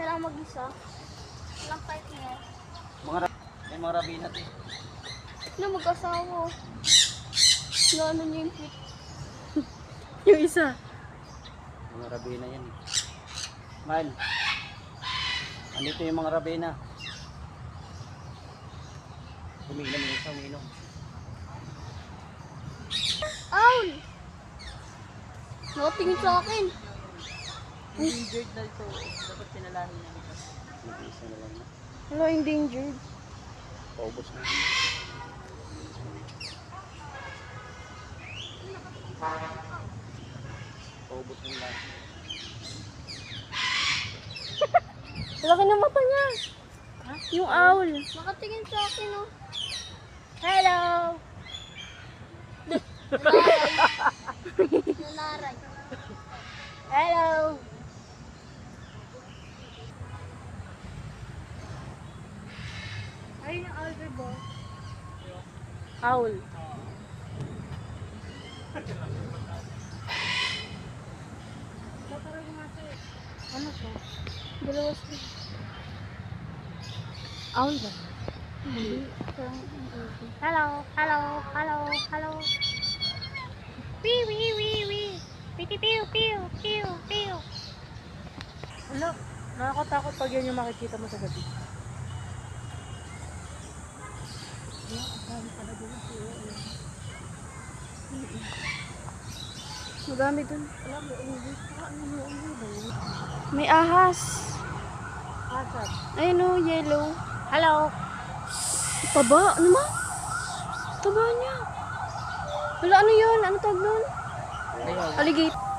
Siya lang mag-isa. Walang partner. May mga rabinat eh. Na mag-asawa. Na ano niya yung fit. Yung isa. Mga rabina yan eh. Mahal. Andito yung mga rabina. Uminom yung isa, uminom. Owl! Nakatingin sa akin. Endangered na ito. Dapat pinalahin niya ito. Nag-iisa na lang na. Hello, endangered. Paubos na. Paubos na lang. Laki ng mata niya. Ha? Yung owl. Nakatingin sa akin, oh. Hello! Nanaray. Nanaray. Hello! Ayun yung owl, ba? Owl. Ano to? Dalawa sila. Owl ba? Hello, hello, hello, hello. Wee, wee, wee, wee. Piu, piu, piu, piu, piu. Ano? Nakakatakot pag yan yung makikita mo sa gabi. Madami dun. May ahas. Asap. Ayun o, yellow. Hello! Taba, ano ma? Taba niya. Wala, ano yun? Ano tawag nun? Ayaw. Alligator.